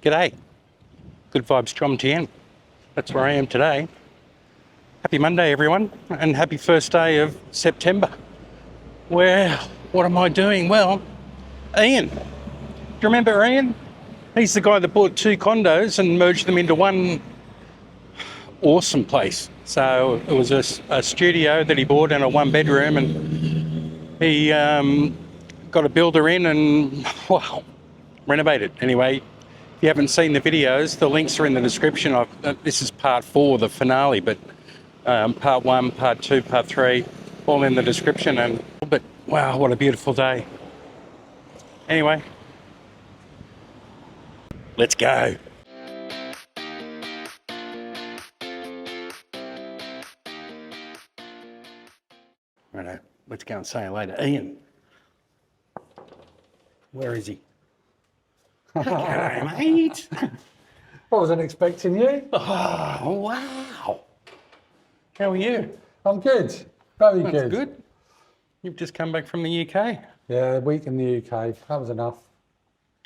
G'day, Good Vibes Jomtien. That's where I am today. Happy Monday everyone, and happy first day of September. Well, what am I doing? Well, Ian, do you remember Ian? He's the guy that bought 2 condos and merged them into one awesome place. So it was a studio that he bought and a 1-bedroom, and he got a builder in and, wow, renovated. Anyway, if you haven't seen the videos, the links are in the description. This is part 4, the finale, but part 1, part 2, part 3, all in the description. But wow, what a beautiful day. Anyway, let's go. Righto, let's go and say hello to Ian. Where is he? G'day, mate. I wasn't expecting you. Oh, wow. How are you? I'm good. Very That's good. good. You've just come back from the UK. Yeah, a week in the UK. That was enough.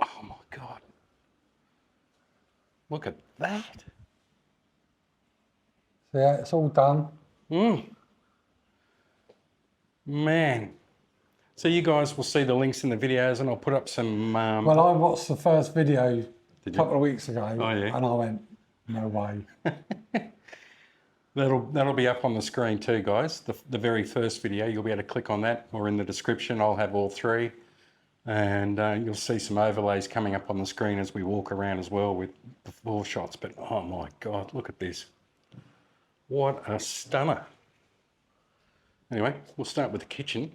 Oh my God. Look at that. So yeah, it's all done. Man. So you guys will see the links in the videos, and I'll put up some... Well, I watched the first video a couple of weeks ago, Oh, yeah? and I went, no way. That'll be up on the screen too, guys. The very first video, you'll be able to click on that, or in the description, I'll have all 3. And you'll see some overlays coming up on the screen as we walk around as well with the floor shots. But oh my God, look at this. What a stunner. Anyway, we'll start with the kitchen.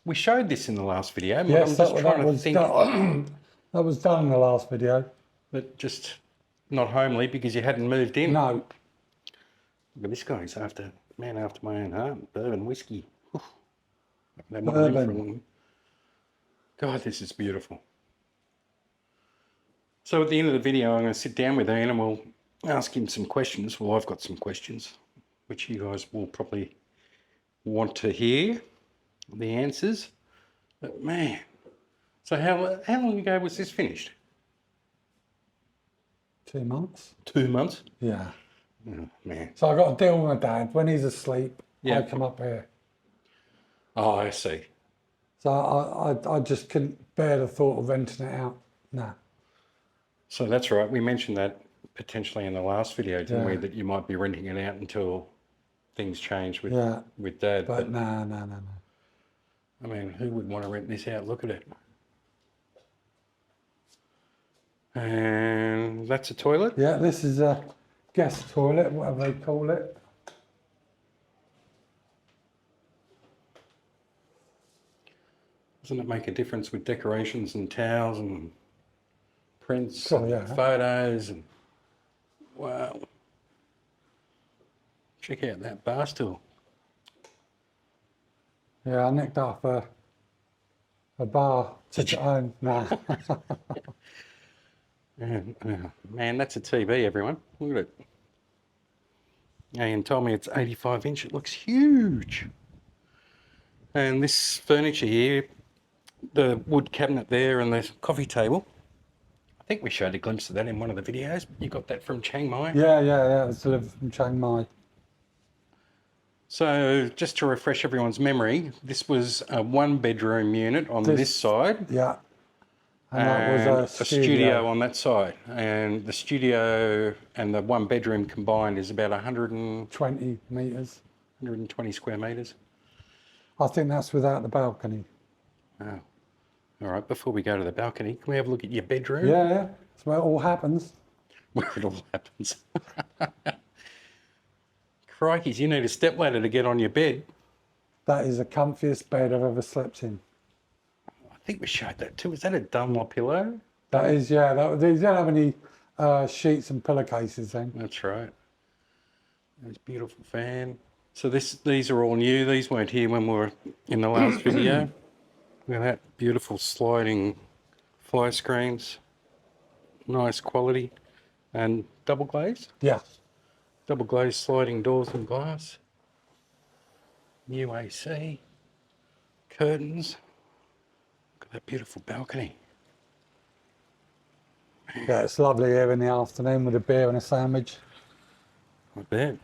We showed this in the last video. Yes, that was done in the last video. But just not homely because you hadn't moved in. No. Look at this guy. He's man after my own heart. Bourbon whiskey. Bourbon. God, this is beautiful. So at the end of the video, I'm going to sit down with Ian and we'll ask him some questions. Well, I've got some questions, which you guys will probably want to hear the answers. But man, so how long ago was this finished? 2 months. 2 months? Yeah. Oh, man. So I got to deal with my dad. When he's asleep, Yeah. I come up here. Oh, I see. So I just couldn't bear the thought of renting it out. Nah. So that's right. We mentioned that potentially in the last video, didn't we? Yeah. That you might be renting it out until things change with Dad. But no. I mean, who would want to rent this out? Look at it. And that's a toilet? Yeah, this is a guest toilet, whatever they call it. Doesn't it make a difference with decorations and towels and prints Oh, and yeah. photos? And wow. Check out that bar stool. Yeah, I nicked off a bar, took it home. Nah. Man, that's a TV, everyone. Look at it. Ian told me it's 85 inch. It looks huge. And this furniture here, the wood cabinet there and the coffee table, I think we showed a glimpse of that in one of the videos. You got that from Chiang Mai? Yeah. It's delivered from Chiang Mai. So just to refresh everyone's memory, this was a 1-bedroom unit on this side. Yeah. And that was a studio on that side. And the studio and the 1-bedroom combined is about 20 metres. 120 square metres. I think that's without the balcony. Oh. All right, before we go to the balcony, can we have a look at your bedroom? Yeah. That's where it all happens. Where it all happens. Crikeys, you need a stepladder to get on your bed. That is the comfiest bed I've ever slept in. I think we showed that too. Is that a Dunlop pillow? That is, yeah. They don't have any sheets and pillowcases then. That's right. There's a beautiful fan. So these are all new. These weren't here when we were in the last video. Look at that. Beautiful sliding fly screens. Nice quality. And double glazed? Yeah. Double glazed sliding doors and glass. New AC. Curtains. Look at that beautiful balcony. Yeah, it's lovely here in the afternoon with a beer and a sandwich. I bet.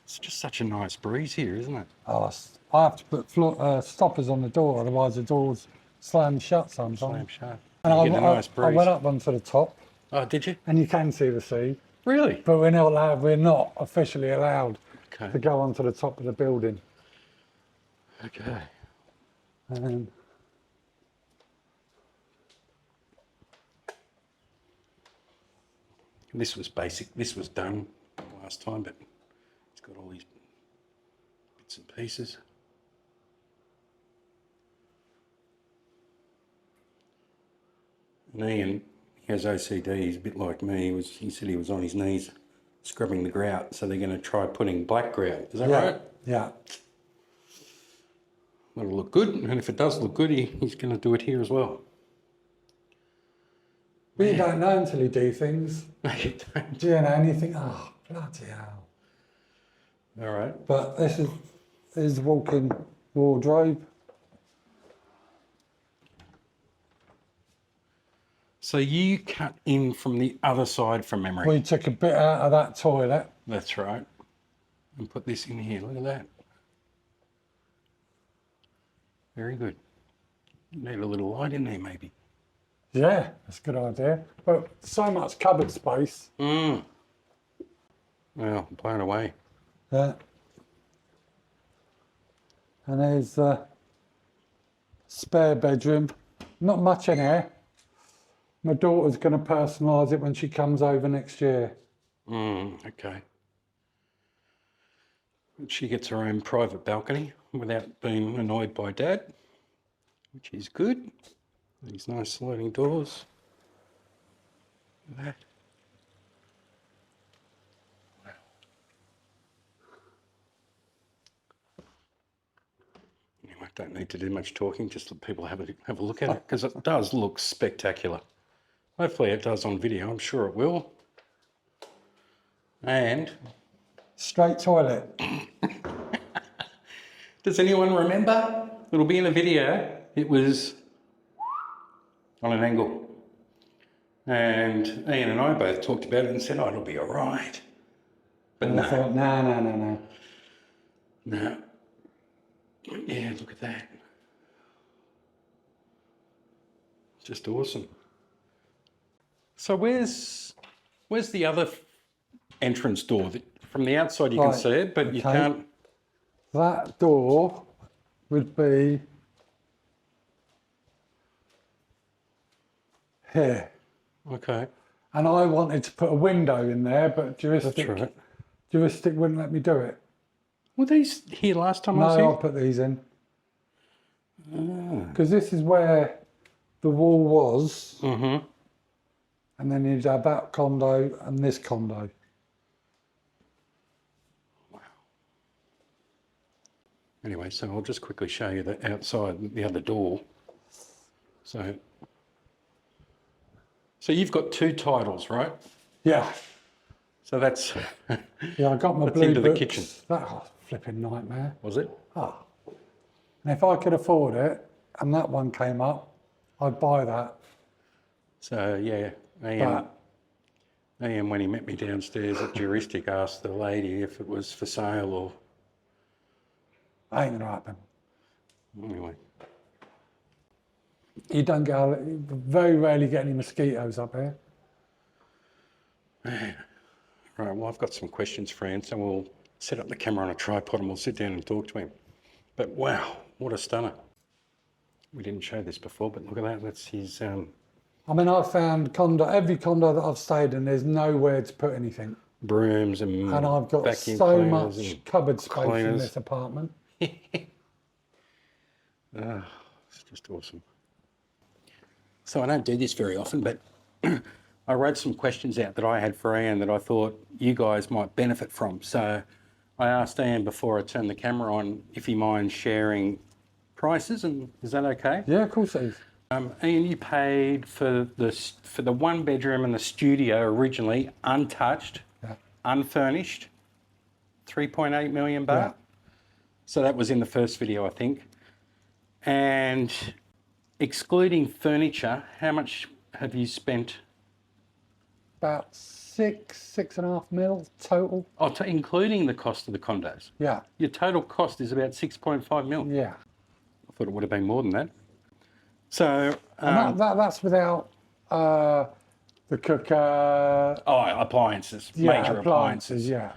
It's just such a nice breeze here, isn't it? Oh, I have to put stoppers on the door, otherwise the door's slammed shut Slam sometimes. shut. And You get a nice I breeze. went up onto the top, Oh, did you? and you can see the sea, Really? but we're not officially allowed Okay. to go onto the top of the building. Okay. And This was basic. This was done last time, but it's got all these bits and pieces. And Ian, he has OCD. He's a bit like me. He said he was on his knees scrubbing the grout. So they're going to try putting black grout. Is that right? Yeah. That'll look good. And if it does look good, he's going to do it here as well. But you don't know until you do things. No, you don't. Do you know anything? Oh, bloody hell. All right. But this is the walk-in wardrobe. So you cut in from the other side from memory. We took a bit out of that toilet. That's right. And put this in here. Look at that. Very good. Need a little light in there, maybe. Yeah, that's a good idea. But so much cupboard space. Well, blown away. Yeah. And there's the spare bedroom. Not much in here. My daughter's going to personalise it when she comes over next year. Okay. She gets her own private balcony without being annoyed by Dad, which is good. These nice sliding doors. Look at that. Wow. Anyway, I don't need to do much talking, just let people have a look at it, because it does look spectacular. Hopefully it does on video, I'm sure it will. And Straight toilet. does anyone remember? It'll be in the video. It was on an angle. And Ian and I both talked about it and said, oh, it'll be all right. But And no. I thought, no. No. Yeah, look at that. Just awesome. So where's the other entrance door? From the outside you can Right, see it, but you okay. can't. That door would be here. Okay. And I wanted to put a window in there, but That's right. Juristic wouldn't let me do it. Were these here last time I was No, here? I'll put these in. Because this is where the wall was. Mm-hmm. And then you'd have that condo and this condo. Wow. Anyway, so I'll just quickly show you the outside, the other door. So you've got two titles, right? Yeah. So that's Yeah, I got my That's blue into the books. kitchen. That was a flipping nightmare. was it? Ah. And if I could afford it and that one came up, I'd buy that. So yeah, Ian, when he met me downstairs at Juristic, asked the lady if it was for sale or Ain't gonna happen. anyway. You don't get, very rarely get any mosquitoes up here. Right, well, I've got some questions for Ian, so we'll set up the camera on a tripod and we'll sit down and talk to him. But wow, what a stunner. We didn't show this before, but look at that. That's his, I mean, I found every condo that I've stayed in, there's nowhere to put anything. brooms and And I've got vacuum so cleaners much and cupboard space in cleaners. this apartment. It's just awesome. So I don't do this very often, but I wrote some questions out that I had for Ian that I thought you guys might benefit from. So I asked Ian before I turned the camera on if he minds sharing prices, and is that okay? Yeah, of course it is. Ian, you paid for the one bedroom and the studio originally, untouched, Yeah. unfurnished, 3.8 million baht. Yeah. So that was in the first video, I think. And excluding furniture, how much have you spent about 6.5 mil total. Oh, including the cost of the condos. Yeah, Your total cost is about 6.5 mil. yeah. I thought it would have been more than that. So, And that's without the cooker. appliances, Yeah, major appliances. Yeah.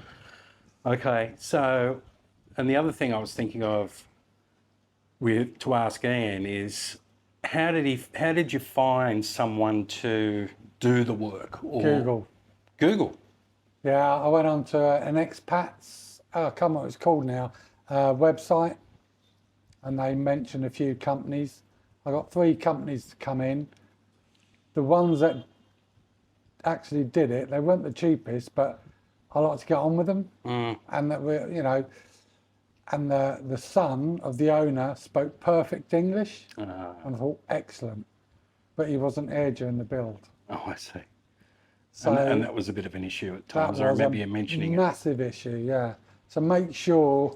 Okay, so, and the other thing I was thinking of to ask Ian is, how did you find someone to do the work? Or Google. Google. Yeah, I went on to an expats, I can't remember what it's called now, website, and they mentioned a few companies. I got 3 companies to come in. The ones that actually did it, they weren't the cheapest, but I like to get on with them. And that we're, and the son of the owner spoke perfect English, and I thought, excellent. But he wasn't here during the build. Oh, I see. So and that was a bit of an issue at times. I remember you mentioning it. Massive issue, yeah. So make sure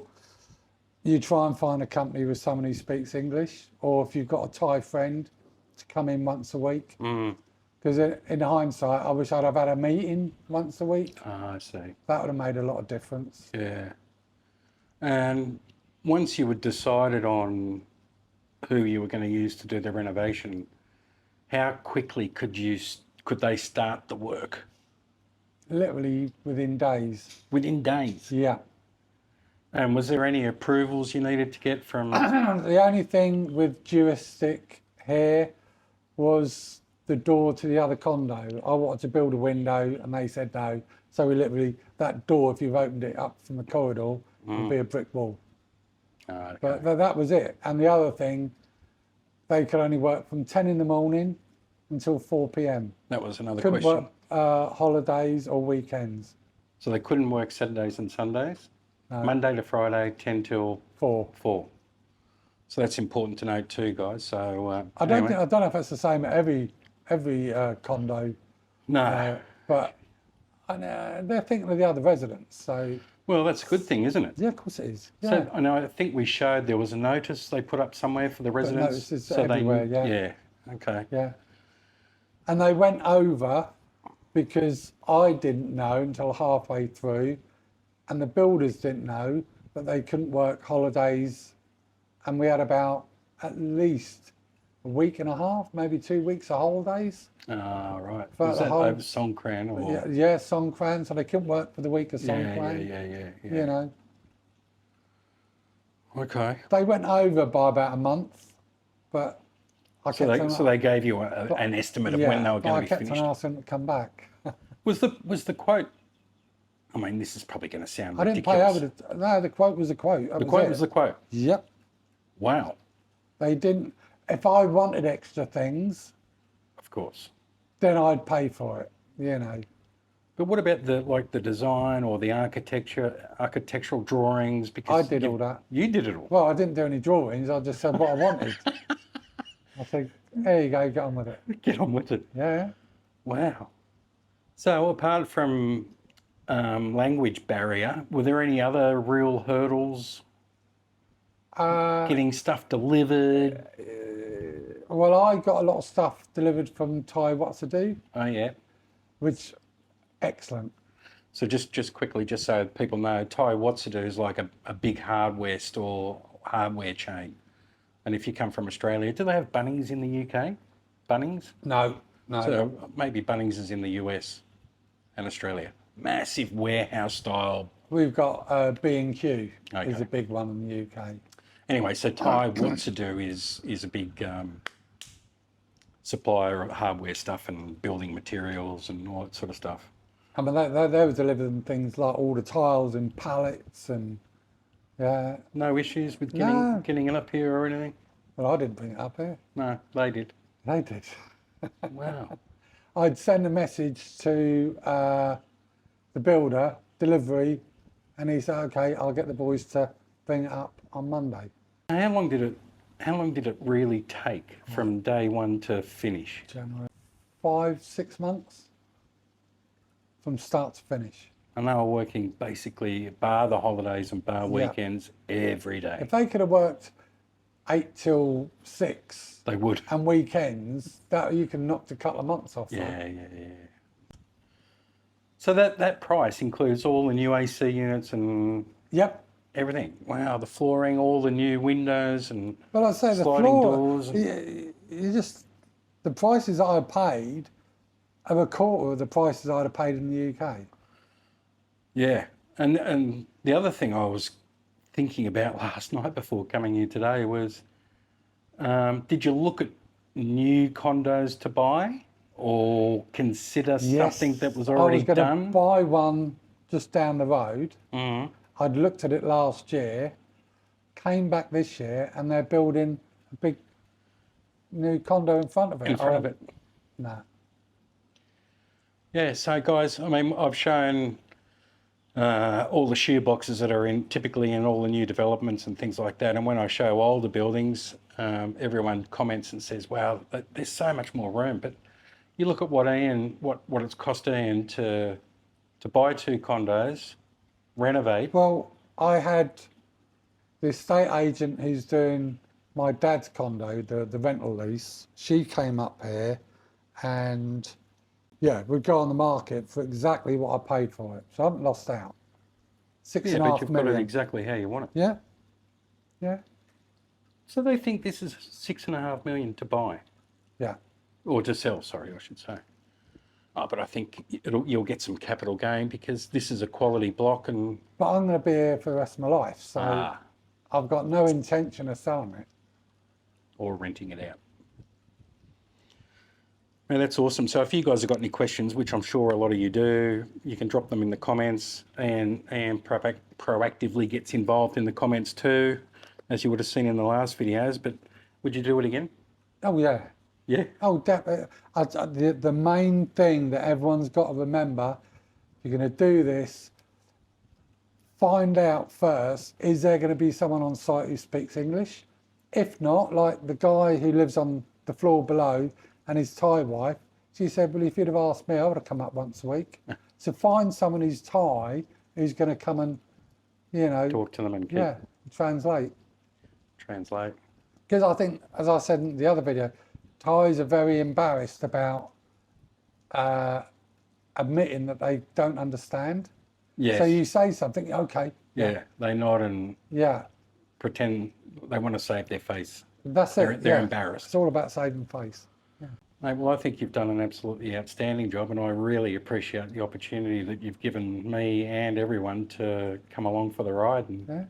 you try and find a company with someone who speaks English, or if you've got a Thai friend, to come in once a week. Because in hindsight, I wish I'd have had a meeting once a week. I see. That would have made a lot of difference. Yeah. And once you had decided on who you were going to use to do the renovation, how quickly could they start the work? Literally within days. Within days? Yeah. And was there any approvals you needed to get from... The only thing with juristic here was the door to the other condo. I wanted to build a window and they said no. So we literally, that door, if you've opened it up from the corridor, would be a brick wall. Okay. But that was it. And the other thing, they could only work from 10 in the morning until 4 p.m. That was another Couldn't question. work holidays or weekends. So they couldn't work Saturdays and Sundays? No. Monday to Friday, 10 till 4. 4. So that's important to note too, guys. So I don't know if it's the same at every condo. No. But they're thinking of the other residents. So Well, that's a good thing, isn't it? yeah, of course it is. Yeah. So I know. I think we showed there was a notice they put up somewhere for the residents. notices so everywhere, they, yeah. Yeah. Okay. Yeah. And they went over because I didn't know until halfway through, and the builders didn't know that they couldn't work holidays. And we had about at least a week and a half, maybe 2 weeks of holidays. Right. For Was the that whole- over Songkran or? Yeah, Songkran, so they couldn't work for the week of Songkran. Yeah. You know, Okay. they went over by about a month, but I So kept they gave you an estimate of when they were but going I to be kept finished. on asking them to come back. Was the quote? I mean, this is probably going to sound I didn't ridiculous. pay over the quote was the quote. The quote was the quote. Yep. Wow. They didn't. If I wanted extra things, Of course. then I'd pay for it. You know. But what about the design or the architectural drawings? Because I did all that. You did it all. Well, I didn't do any drawings. I just said what I wanted. I said, there you go, get on with it. Get on with it. Yeah. Wow. So apart from language barrier, were there any other real hurdles? Getting stuff delivered? Well, I got a lot of stuff delivered from Thai What to Do, Oh yeah. which excellent. So just quickly, just so people know, Thai Watsadu is like a big hardware store, hardware chain. And if you come from Australia, do they have Bunnings in the UK? Bunnings? No. So maybe Bunnings is in the US and Australia. Massive warehouse style. We've got B&Q Okay. is a big one in the UK. Anyway, so Thai Watsadu is a big supplier of hardware stuff and building materials and all that sort of stuff. I mean, they were delivering things like all the tiles in pallets and, yeah. No issues with No. getting it up here or anything? Well, I didn't bring it up here. No, they did. They did. Wow. I'd send a message to the builder, delivery, and he said, okay, I'll get the boys to bring it up on Monday. How long did it really take from day one to finish? January. 5-6 months from start to finish. And they were working basically, bar the holidays and bar weekends, every day. If they could have worked 8 till 6 They would. and weekends, that you can knock a couple of months off. Yeah. So that price includes all the new AC units and Yep. everything. Wow, the flooring, all the new windows and But I say the sliding floor, doors. And, you just, the prices that I paid are a quarter of the prices I'd have paid in the UK. yeah. And the other thing I was thinking about last night before coming here today was, did you look at new condos to buy or consider something that was I already was going to done? buy one just down the road. Mm. I'd looked at it last year, came back this year, and they're building a big new condo in front of it. In front of it. No. Yeah, so guys, I mean, I've shown all the shoe boxes that are typically in all the new developments and things like that. And when I show older buildings, everyone comments and says, wow, there's so much more room. But you look at what it's cost Ian to buy 2 condos, renovate. Well, I had the estate agent who's doing my dad's condo, the rental lease. She came up here and yeah, we'd go on the market for exactly what I paid for it. So I haven't lost out. Six Yeah, and a but half you've million. got it exactly how you want it. Yeah. Yeah. So they think this is 6.5 million to buy. Yeah. Or to sell, sorry, I should say. Oh, but I think you'll get some capital gain because this is a quality block and... But I'm going to be here for the rest of my life. So I've got no intention of selling it. Or renting it out. Now, that's awesome. So if you guys have got any questions, which I'm sure a lot of you do, you can drop them in the comments, and proactively gets involved in the comments too, as you would have seen in the last videos. But would you do it again? Oh, yeah. Yeah. Oh, the main thing that everyone's got to remember, if you're going to do this, find out first, is there going to be someone on site who speaks English? If not, like the guy who lives on the floor below and his Thai wife, she said, well, if you'd have asked me, I would have come up once a week. So find someone who's Thai who's going to come and, you know... Talk to them and translate. Translate. Because I think, as I said in the other video, Thais are very embarrassed about admitting that they don't understand. Yes. So you say something, okay. Yeah, they nod and pretend they want to save their face. That's it. They're embarrassed. It's all about saving face. Yeah. Mate, well, I think you've done an absolutely outstanding job, and I really appreciate the opportunity that you've given me and everyone to come along for the ride. And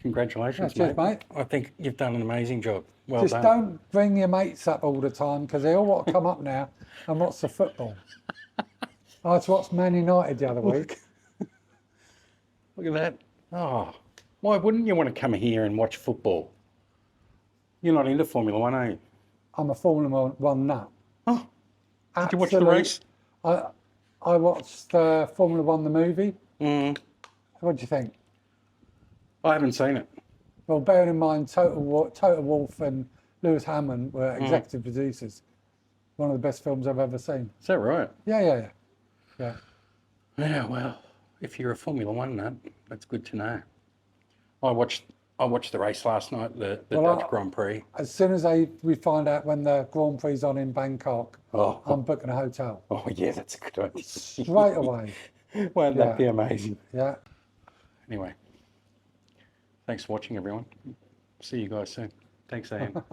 congratulations, cheers, mate. I think you've done an amazing job. Well Just done. don't bring your mates up all the time because they all want to come up now and watch the football. I watched Man United the other week. Look at that. Oh, why wouldn't you want to come here and watch football? You're not into Formula One, are you? I'm a Formula One nut. Oh, did you watch the race? I watched Formula One, the movie. What do you think? I haven't seen it. Well, bearing in mind, Total Wolf and Lewis Hammond were executive producers. One of the best films I've ever seen. Is that right? Yeah. Yeah, well, if you're a Formula One nut, that's good to know. I watched the race last night, the Dutch Grand Prix. As soon as we find out when the Grand Prix is on in Bangkok, I'm booking a hotel. Oh, yeah, that's a good idea. Straight away. Won't that be amazing? Yeah. Anyway, thanks for watching, everyone. See you guys soon. Thanks, Ian.